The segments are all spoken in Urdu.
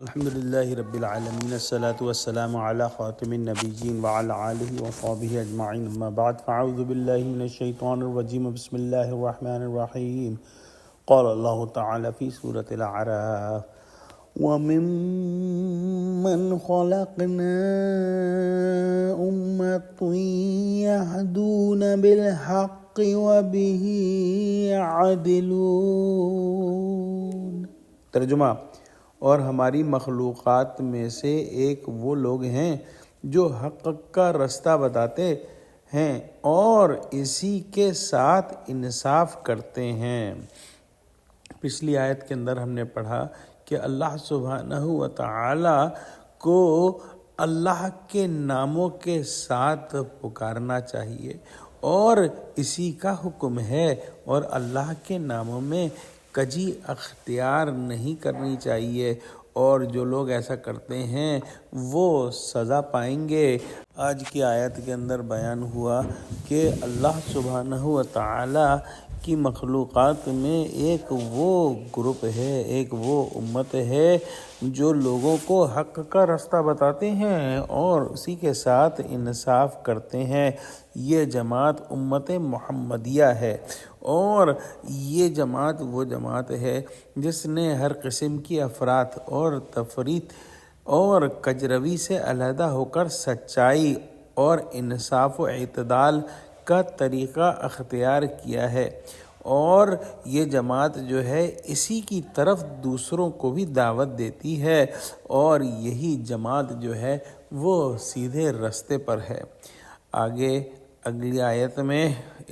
الحمد لله رب العالمين الصلاة والسلام على خاتم النبيين وعلى آله وصحبه أجمعين أما بعد فأعوذ بالله من الشيطان الرجيم بسم الله الرحمن الرحيم قال الله تعالى في سورة الأعراف وممن خلقنا أمة يهدون بالحق وبه يعدلون۔ ترجمہ، اور ہماری مخلوقات میں سے ایک وہ لوگ ہیں جو حق کا رستہ بتاتے ہیں اور اسی کے ساتھ انصاف کرتے ہیں۔ پچھلی آیت کے اندر ہم نے پڑھا کہ اللہ سبحانہ و تعالی کو اللہ کے ناموں کے ساتھ پکارنا چاہیے اور اسی کا حکم ہے، اور اللہ کے ناموں میں کجی اختیار نہیں کرنی چاہیے، اور جو لوگ ایسا کرتے ہیں وہ سزا پائیں گے۔ آج کی آیت کے اندر بیان ہوا کہ اللہ سبحانہ و تعالی کی مخلوقات میں ایک وہ گروپ ہے، ایک وہ امت ہے جو لوگوں کو حق کا رستہ بتاتے ہیں اور اسی کے ساتھ انصاف کرتے ہیں۔ یہ جماعت امت محمدیہ ہے، اور یہ جماعت وہ جماعت ہے جس نے ہر قسم کی افراط اور تفریط اور کجروی سے علیحدہ ہو کر سچائی اور انصاف و اعتدال کا طریقہ اختیار کیا ہے، اور یہ جماعت جو ہے اسی کی طرف دوسروں کو بھی دعوت دیتی ہے، اور یہی جماعت جو ہے وہ سیدھے راستے پر ہے۔ آگے اگلی آیت میں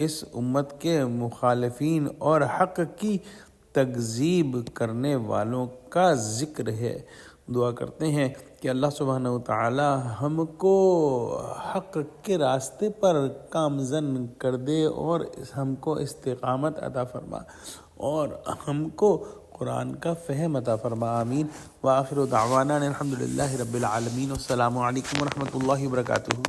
اس امت کے مخالفین اور حق کی تکذیب کرنے والوں کا ذکر ہے۔ دعا کرتے ہیں کہ اللہ سبحانہ و تعالی ہم کو حق کے راستے پر گامزن کر دے اور ہم کو استقامت عطا فرما، اور ہم کو قرآن کا فہم عطا فرما، آمین۔ وآخر دعوانا الحمد للہ رب العالمین، السلام علیکم ورحمۃ اللہ وبرکاتہ۔